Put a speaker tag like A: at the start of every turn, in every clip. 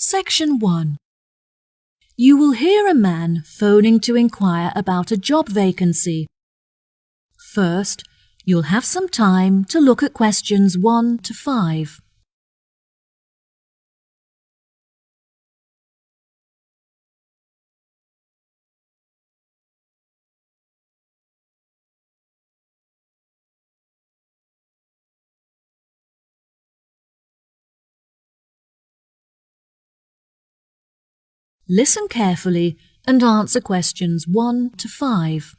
A: Section 1. You will hear a man phoning to inquire about a job vacancy. First, you'll have some time to look at questions 1 to 5. Listen carefully and answer questions 1 to 5.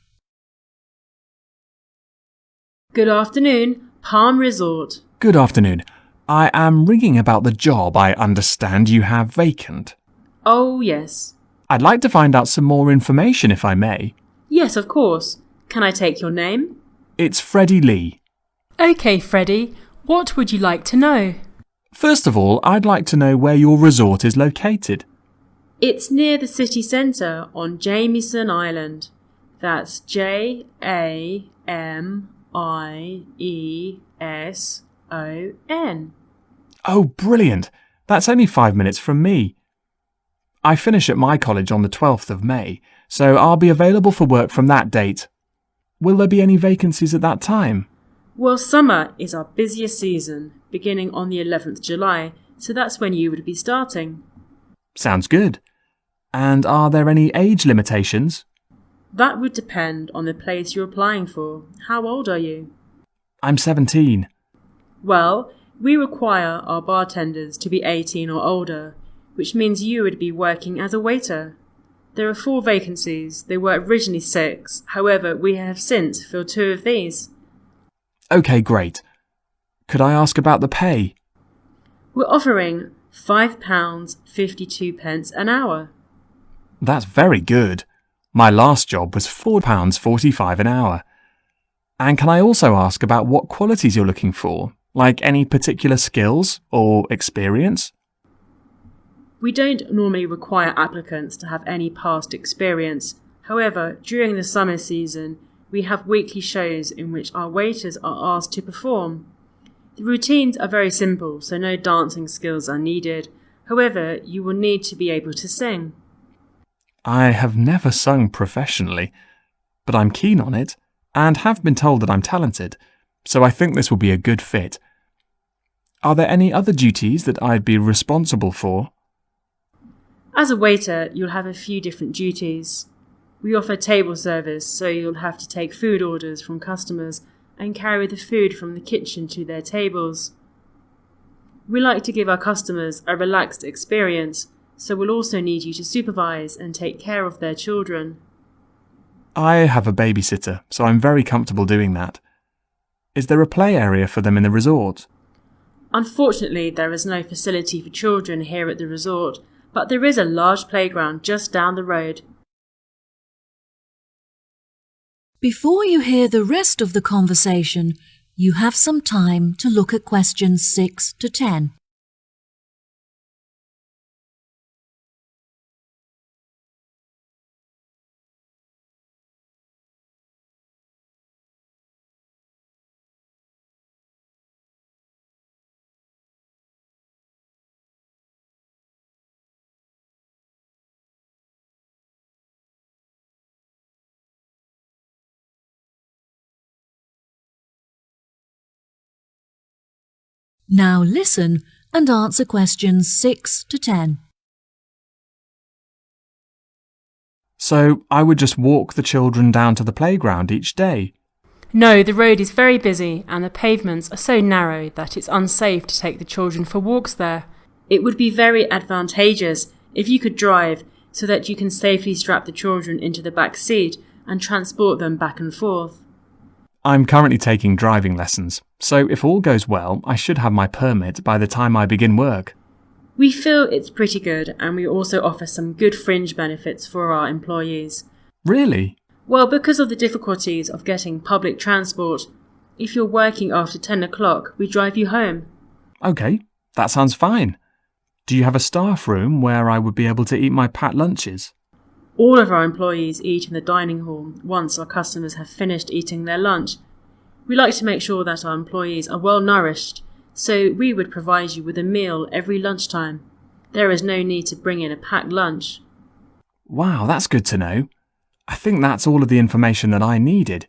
B: Good afternoon, Palm Resort.
C: Good afternoon. I am ringing about the job I understand you have vacant.
B: Oh, yes.
C: I'd like to find out some more information if I may.
B: Yes, of course. Can I take your name?
C: It's Freddie Lee.
B: OK, Freddie. What would you like to know?
C: First of all, I'd like to know where your resort is located.
B: It's near the city centre on Jamieson Island. That's Jamieson.
C: Oh, brilliant. That's only 5 minutes from me. I finish at my college on the 12th of May, so I'll be available for work from that date. Will there be any vacancies at that time?
B: Well, summer is our busiest season, beginning on the 11th July, so that's when you would be starting.
C: Sounds good. And are there any age limitations?
B: That would depend on the place you're applying for. How old are you?
C: I'm 17.
B: Well, we require our bartenders to be 18 or older, which means you would be working as a waiter. There are 4 vacancies. There were originally 6. However, we have since filled 2 of these.
C: OK, great. Could I ask about the pay?
B: We're offering £5.52 an hour.
C: That's very good. My last job was £4.45 an hour. And can I also ask about what qualities you're looking for, like any particular skills or experience?
B: We don't normally require applicants to have any past experience. However, during the summer season, we have weekly shows in which our waiters are asked to perform. The routines are very simple, so no dancing skills are needed. However, you will need to be able to sing.
C: I have never sung professionally, but I'm keen on it and have been told that I'm talented, so I think this will be a good fit. Are there any other duties that I'd be responsible for?
B: As a waiter, you'll have a few different duties. We offer table service, so you'll have to take food orders from customers and carry the food from the kitchen to their tables. We like to give our customers a relaxed experience, so we'll also need you to supervise and take care of their children.
C: I have a babysitter, so I'm very comfortable doing that. Is there a play area for them in the resort?
B: Unfortunately, there is no facility for children here at the resort, but there is a large playground just down the road.
A: Before you hear the rest of the conversation, you have some time to look at questions 6 to 10. Now listen and answer questions 6 to 10.
C: So I would just walk the children down to the playground each day?
B: No, the road is very busy and the pavements are so narrow that it's unsafe to take the children for walks there. It would be very advantageous if you could drive so that you can safely strap the children into the back seat and transport them back and forth.
C: I'm currently taking driving lessons, so if all goes well, I should have my permit by the time I begin work.
B: We feel it's pretty good, and we also offer some good fringe benefits for our employees.
C: Really?
B: Well, because of the difficulties of getting public transport, if you're working after 10 o'clock, we drive you home.
C: OK, that sounds fine. Do you have a staff room where I would be able to eat my packed lunches?
B: All of our employees eat in the dining hall once our customers have finished eating their lunch. We like to make sure that our employees are well nourished, so we would provide you with a meal every lunchtime. There is no need to bring in a packed lunch.
C: Wow, that's good to know. I think that's all of the information that I needed.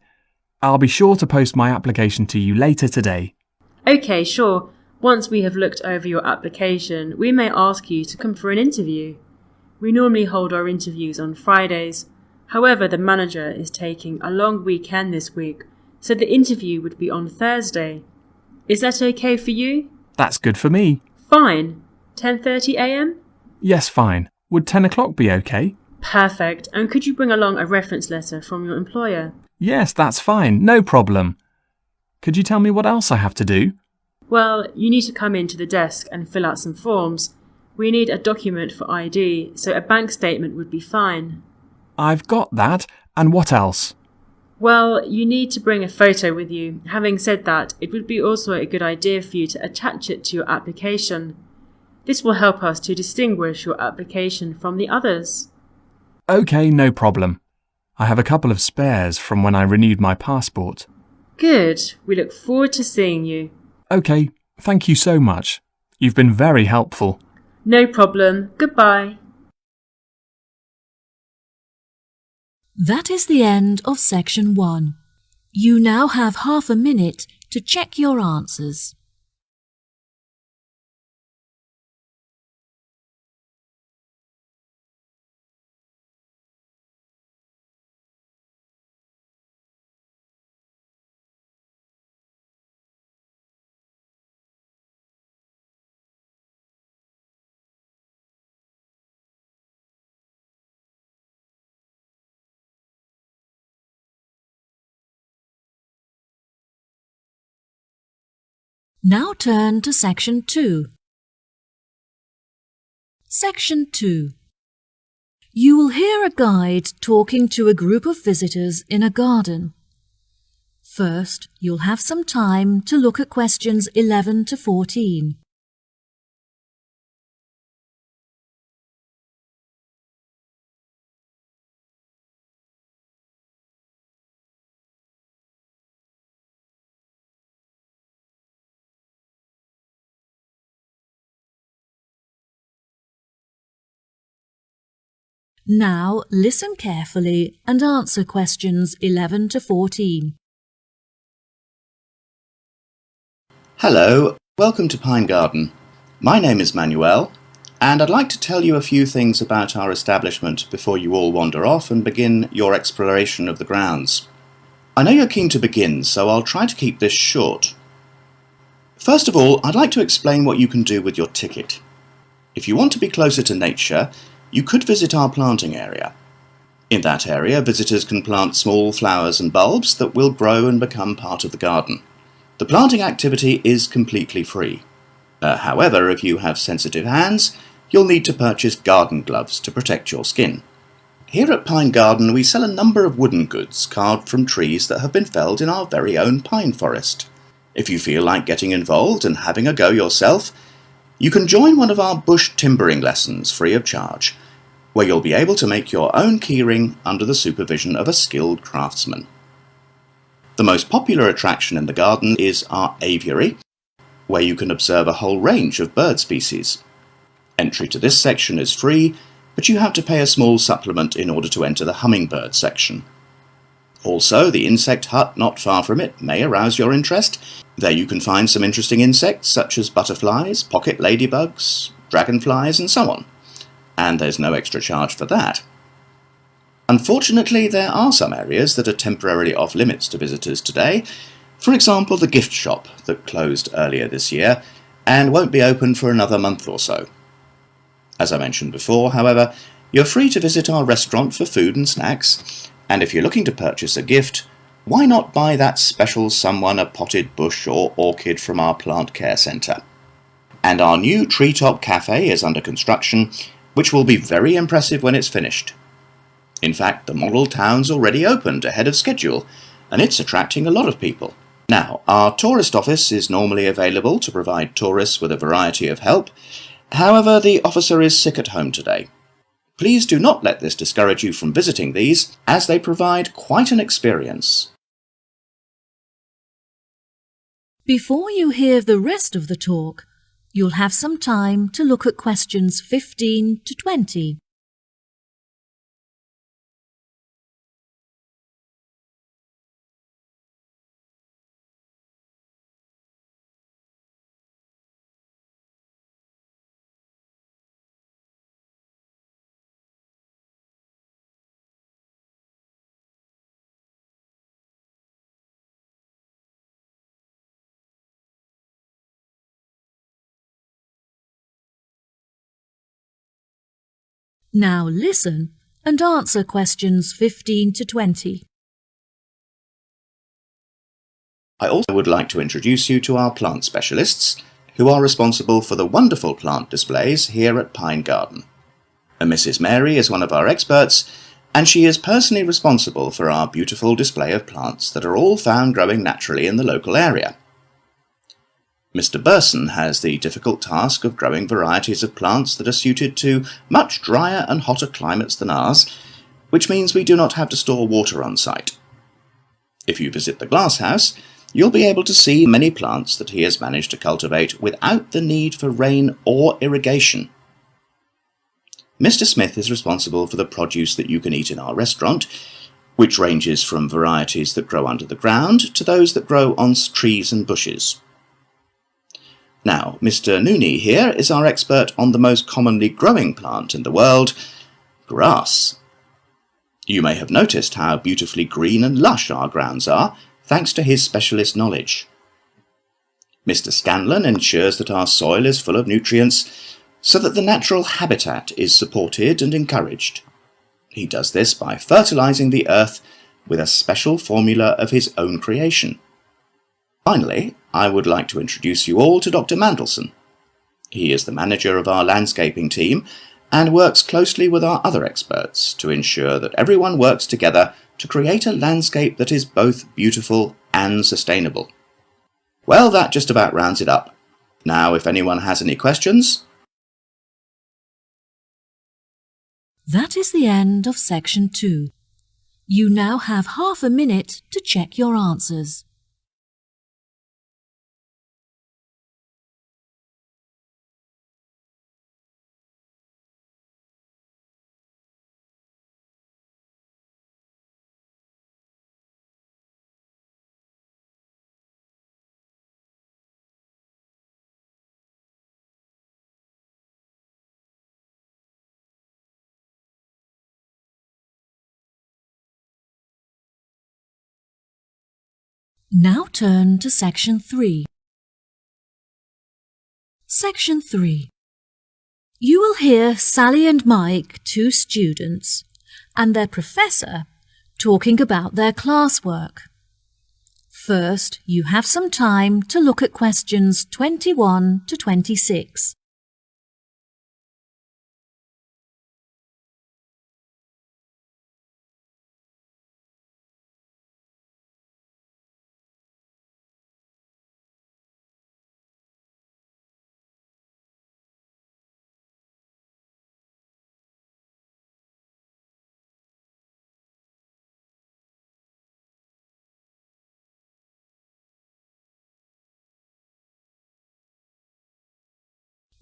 C: I'll be sure to post my application to you later today.
B: OK, sure. Once we have looked over your application, we may ask you to come for an interview. We normally hold our interviews on Fridays. However, the manager is taking a long weekend this week, so the interview would be on Thursday. Is that OK for you?
C: That's good for me.
B: Fine. 10:30 a.m?
C: Yes, fine. Would 10 o'clock be okay?
B: Perfect. And could you bring along a reference letter from your employer?
C: Yes, that's fine. No problem. Could you tell me what else I have to do?
B: Well, you need to come into the desk and fill out some forms. We need a document for ID, so a bank statement would be fine.
C: I've got that. And what else?
B: Well, you need to bring a photo with you. Having said that, it would be also a good idea for you to attach it to your application. This will help us to distinguish your application from the others.
C: OK, no problem. I have a couple of spares from when I renewed my passport.
B: Good. We look forward to seeing you.
C: OK, thank you so much. You've been very helpful.
B: No problem. Goodbye.
A: That is the end of section 1. You now have half a minute to check your answers. Now turn to section 2. Section 2. You will hear a guide talking to a group of visitors in a garden. First, you'll have some time to look at questions 11 to 14. Now listen carefully and answer questions 11 to 14.
D: Hello, welcome to Pine Garden. My name is Manuel, and I'd like to tell you a few things about our establishment before you all wander off and begin your exploration of the grounds. I know you're keen to begin, so I'll try to keep this short. First of all, I'd like to explain what you can do with your ticket. If you want to be closer to nature, you could visit our planting area. In that area, visitors can plant small flowers and bulbs that will grow and become part of the garden. The planting activity is completely free. However, if you have sensitive hands, you'll need to purchase garden gloves to protect your skin. Here at Pine Garden, we sell a number of wooden goods carved from trees that have been felled in our very own pine forest. If you feel like getting involved and having a go yourself, you can join one of our bush timbering lessons free of charge, where you'll be able to make your own keyring under the supervision of a skilled craftsman. The most popular attraction in the garden is our aviary, where you can observe a whole range of bird species. Entry to this section is free, but you have to pay a small supplement in order to enter the hummingbird section. Also, the insect hut not far from it may arouse your interest. There you can find some interesting insects such as butterflies, pocket ladybugs, dragonflies, and so on. And there's no extra charge for that. Unfortunately, there are some areas that are temporarily off limits to visitors today. For example, the gift shop that closed earlier this year and won't be open for another month or so. As I mentioned before, however, you're free to visit our restaurant for food and snacks, and if you're looking to purchase a gift, why not buy that special someone a potted bush or orchid from our plant care centre? And our new treetop cafe is under construction, which will be very impressive when it's finished. In fact, the model town's already opened ahead of schedule, and it's attracting a lot of people. Now, our tourist office is normally available to provide tourists with a variety of help. However, the officer is sick at home today. Please do not let this discourage you from visiting these, as they provide quite an experience.
A: Before you hear the rest of the talk, You'll have some time to look at questions 15 to 20. Now listen and answer questions 15 to 20.
D: I also would like to introduce you to our plant specialists, who are responsible for the wonderful plant displays here at Pine Garden. Mrs. Mary is one of our experts, and she is personally responsible for our beautiful display of plants that are all found growing naturally in the local area. Mr. Burson has the difficult task of growing varieties of plants that are suited to much drier and hotter climates than ours, which means we do not have to store water on site. If you visit the glasshouse, you'll be able to see many plants that he has managed to cultivate without the need for rain or irrigation. Mr. Smith is responsible for the produce that you can eat in our restaurant, which ranges from varieties that grow under the ground to those that grow on trees and bushes. Now, Mr. Nooney here is our expert on the most commonly growing plant in the world, grass. You may have noticed how beautifully green and lush our grounds are, thanks to his specialist knowledge. Mr. Scanlon ensures that our soil is full of nutrients so that the natural habitat is supported and encouraged. He does this by fertilizing the earth with a special formula of his own creation. Finally, I would like to introduce you all to Dr. Mandelson. He is the manager of our landscaping team and works closely with our other experts to ensure that everyone works together to create a landscape that is both beautiful and sustainable. Well, that just about rounds it up. Now, if anyone has any questions...
A: That is the end of section 2. You now have half a minute to check your answers. Now turn to section 3. Section 3. You will hear Sally and Mike, 2 students, and their professor talking about their classwork. First, you have some time to look at questions 21 to 26.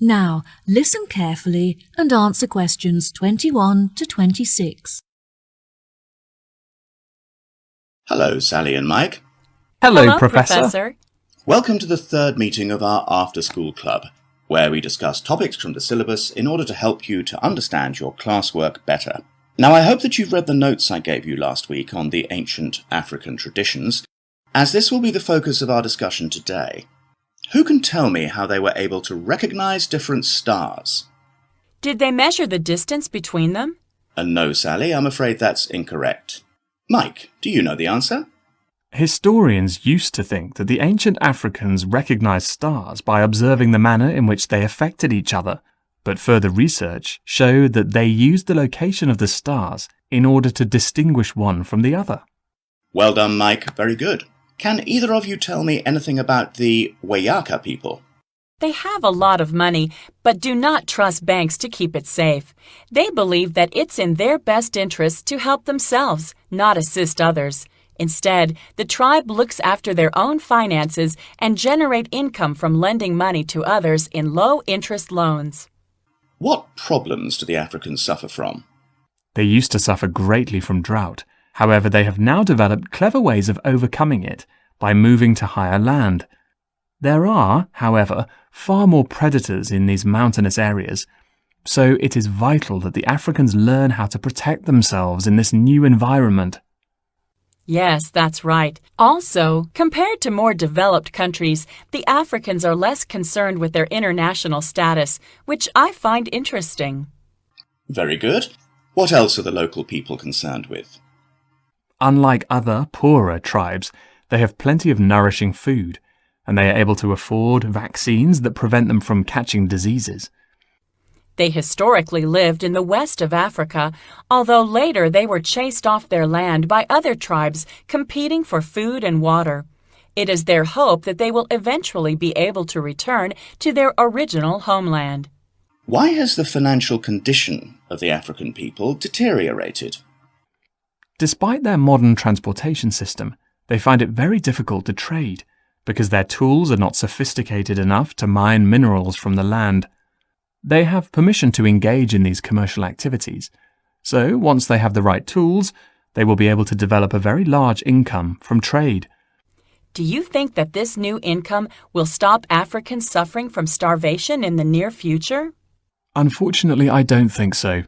A: Now, listen carefully and answer questions 21 to 26.
D: Hello, Sally and Mike.
C: Hello, Professor.
D: Welcome to the third meeting of our after-school club, where we discuss topics from the syllabus in order to help you to understand your classwork better. Now, I hope that you've read the notes I gave you last week on the ancient African traditions, as this will be the focus of our discussion today. Who can tell me how they were able to recognize different stars?
E: Did they measure the distance between them?
D: No, Sally, I'm afraid that's incorrect. Mike, do you know the answer?
C: Historians used to think that the ancient Africans recognized stars by observing the manner in which they affected each other, but further research showed that they used the location of the stars in order to distinguish one from the other.
D: Well done, Mike. Very good. Can either of you tell me anything about the Wayaka people?
E: They have a lot of money, but do not trust banks to keep it safe. They believe that it's in their best interest to help themselves, not assist others. Instead, the tribe looks after their own finances and generate income from lending money to others in low-interest loans.
D: What problems do the Africans suffer from?
C: They used to suffer greatly from drought. However, they have now developed clever ways of overcoming it by moving to higher land. There are, however, far more predators in these mountainous areas, so it is vital that the Africans learn how to protect themselves in this new environment.
E: Yes, that's right. Also, compared to more developed countries, the Africans are less concerned with their international status, which I find interesting.
D: Very good. What else are the local people concerned with?
C: Unlike other, poorer tribes, they have plenty of nourishing food, and they are able to afford vaccines that prevent them from catching diseases.
E: They historically lived in the west of Africa, although later they were chased off their land by other tribes competing for food and water. It is their hope that they will eventually be able to return to their original homeland.
D: Why has the financial condition of the African people deteriorated?
C: Despite their modern transportation system, they find it very difficult to trade because their tools are not sophisticated enough to mine minerals from the land. They have permission to engage in these commercial activities, so once they have the right tools, they will be able to develop a very large income from trade.
E: Do you think that this new income will stop Africans suffering from starvation in the near future?
C: Unfortunately, I don't think so.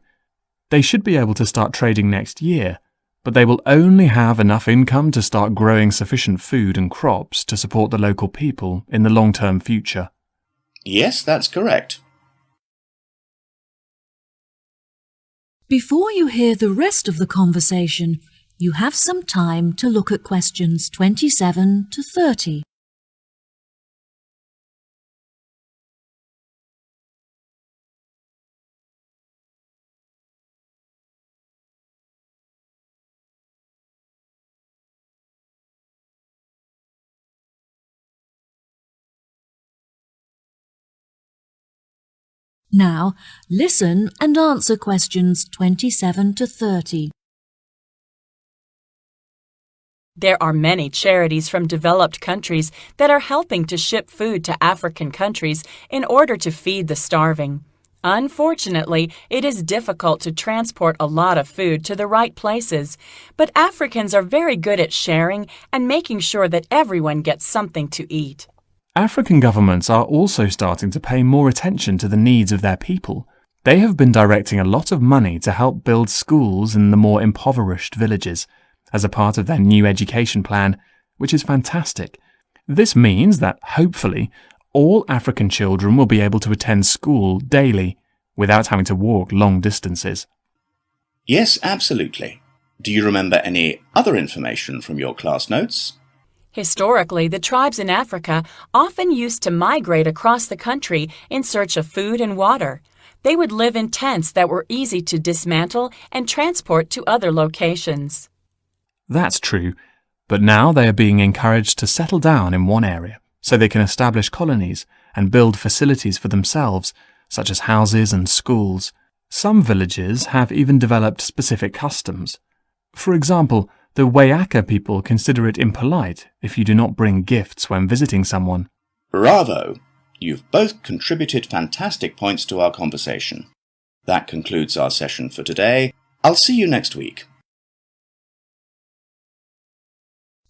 C: They should be able to start trading next year, but they will only have enough income to start growing sufficient food and crops to support the local people in the long-term future.
D: Yes, that's correct.
A: Before you hear the rest of the conversation, you have some time to look at questions 27 to 30. Now, listen and answer questions 27 to 30.
E: There are many charities from developed countries that are helping to ship food to African countries in order to feed the starving. Unfortunately, it is difficult to transport a lot of food to the right places, but Africans are very good at sharing and making sure that everyone gets something to eat.
C: African governments are also starting to pay more attention to the needs of their people. They have been directing a lot of money to help build schools in the more impoverished villages as a part of their new education plan, which is fantastic. This means that, hopefully, all African children will be able to attend school daily without having to walk long distances.
D: Yes, absolutely. Do you remember any other information from your class notes?
E: Historically, the tribes in Africa often used to migrate across the country in search of food and water. They would live in tents that were easy to dismantle and transport to other locations.
C: That's true, but now they are being encouraged to settle down in one area so they can establish colonies and build facilities for themselves, such as houses and schools. Some villages have even developed specific customs. For example, the Wayaka people consider it impolite if you do not bring gifts when visiting someone.
D: Bravo! You've both contributed fantastic points to our conversation. That concludes our session for today. I'll see you next week.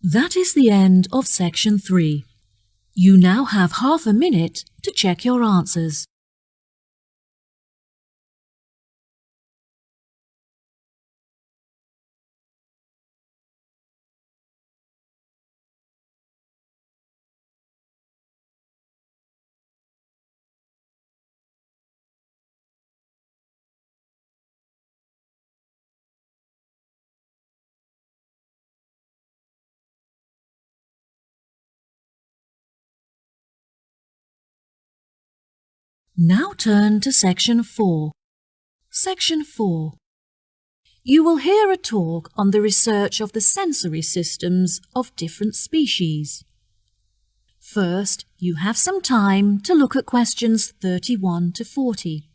A: That is the end of section 3. You now have half a minute to check your answers. Now turn to section 4. Section 4. You will hear a talk on the research of the sensory systems of different species. First, you have some time to look at questions 31 to 40.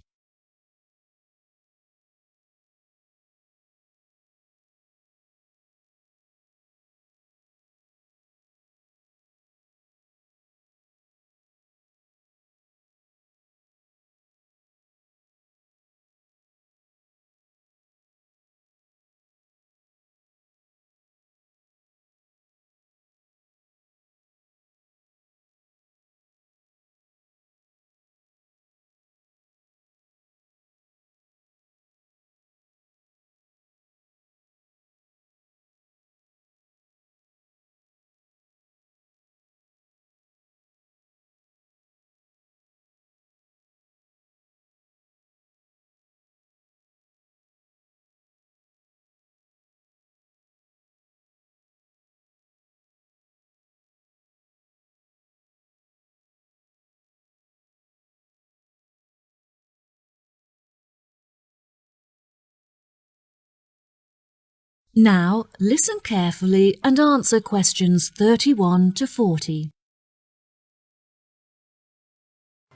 A: Now listen carefully and answer questions 31 to 40.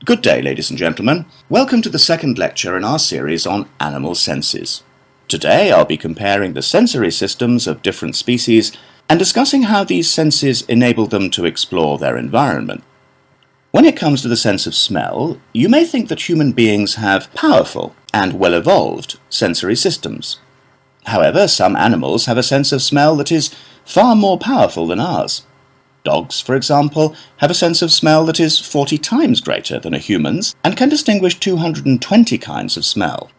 D: Good day, ladies and gentlemen. Welcome to the second lecture in our series on animal senses. Today I'll be comparing the sensory systems of different species and discussing how these senses enable them to explore their environment. When it comes to the sense of smell, you may think that human beings have powerful and well-evolved sensory systems. However, some animals have a sense of smell that is far more powerful than ours. Dogs, for example, have a sense of smell that is 40 times greater than a human's and can distinguish 220 kinds of smell.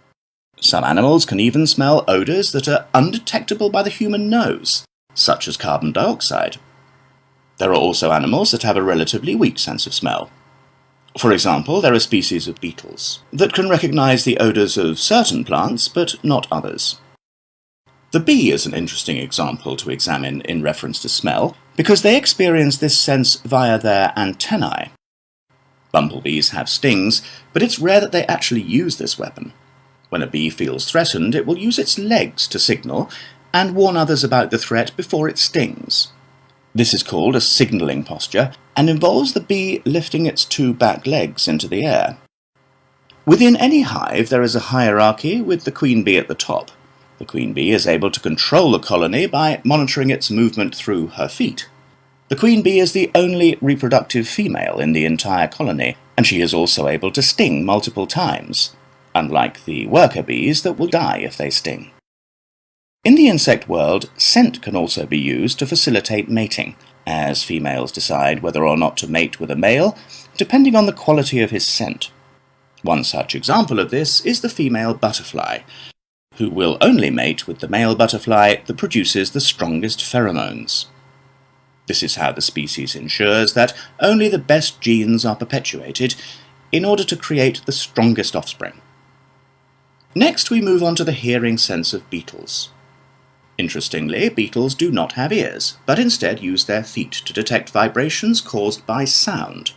D: Some animals can even smell odours that are undetectable by the human nose, such as carbon dioxide. There are also animals that have a relatively weak sense of smell. For example, there are species of beetles that can recognise the odours of certain plants but not others. The bee is an interesting example to examine in reference to smell because they experience this sense via their antennae. Bumblebees have stings, but it's rare that they actually use this weapon. When a bee feels threatened, it will use its legs to signal and warn others about the threat before it stings. This is called a signalling posture and involves the bee lifting its two back legs into the air. Within any hive, there is a hierarchy with the queen bee at the top. The queen bee is able to control the colony by monitoring its movement through her feet. The queen bee is the only reproductive female in the entire colony, and she is also able to sting multiple times, unlike the worker bees that will die if they sting. In the insect world, scent can also be used to facilitate mating, as females decide whether or not to mate with a male, depending on the quality of his scent. One such example of this is the female butterfly, who will only mate with the male butterfly that produces the strongest pheromones. This is how the species ensures that only the best genes are perpetuated in order to create the strongest offspring. Next, we move on to the hearing sense of beetles. Interestingly, beetles do not have ears, but instead use their feet to detect vibrations caused by sound.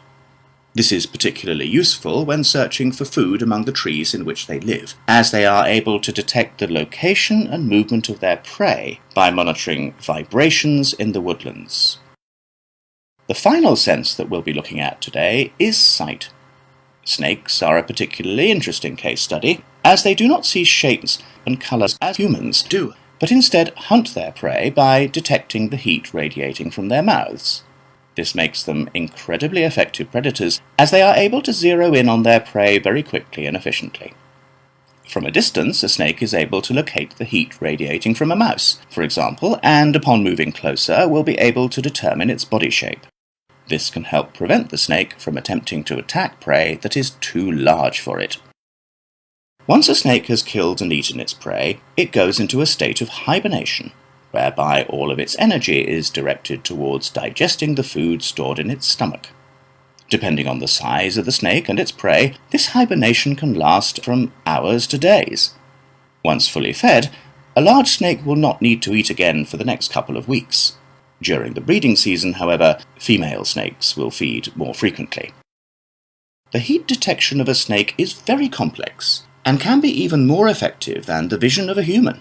D: This is particularly useful when searching for food among the trees in which they live, as they are able to detect the location and movement of their prey by monitoring vibrations in the woodlands. The final sense that we'll be looking at today is sight. Snakes are a particularly interesting case study, as they do not see shapes and colours as humans do, but instead hunt their prey by detecting the heat radiating from their mouths. This makes them incredibly effective predators, as they are able to zero in on their prey very quickly and efficiently. From a distance, a snake is able to locate the heat radiating from a mouse, for example, and upon moving closer will be able to determine its body shape. This can help prevent the snake from attempting to attack prey that is too large for it. Once a snake has killed and eaten its prey, it goes into a state of hibernation, whereby all of its energy is directed towards digesting the food stored in its stomach. Depending on the size of the snake and its prey, this hibernation can last from hours to days. Once fully fed, a large snake will not need to eat again for the next couple of weeks. During the breeding season, however, female snakes will feed more frequently. The heat detection of a snake is very complex, and can be even more effective than the vision of a human.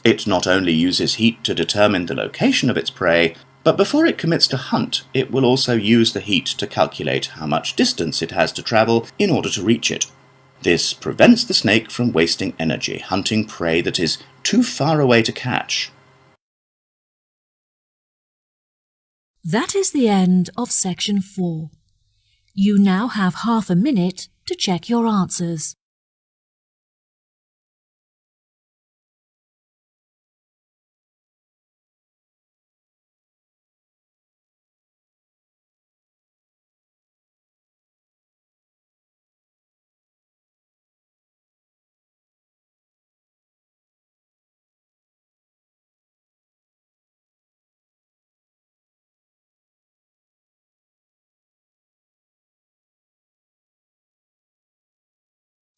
D: It not only uses heat to determine the location of its prey, but before it commits to hunt, it will also use the heat to calculate how much distance it has to travel in order to reach it. This prevents the snake from wasting energy hunting prey that is too far away to catch.
A: That is the end of section 4. You now have half a minute to check your answers.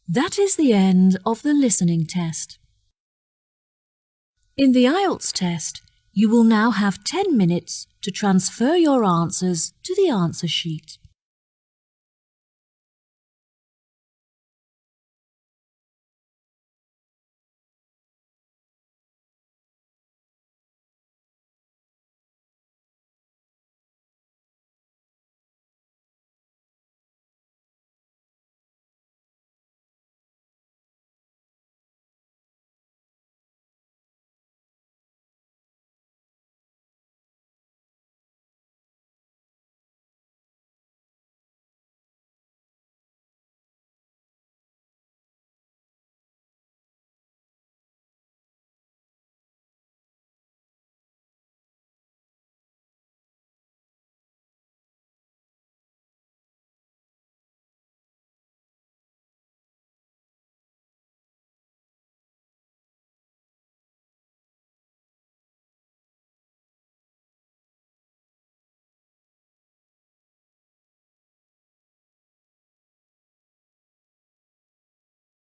A: That is the end of the listening test. In the Ielts test, you will now have 10 minutes to transfer your answers to the answer sheet.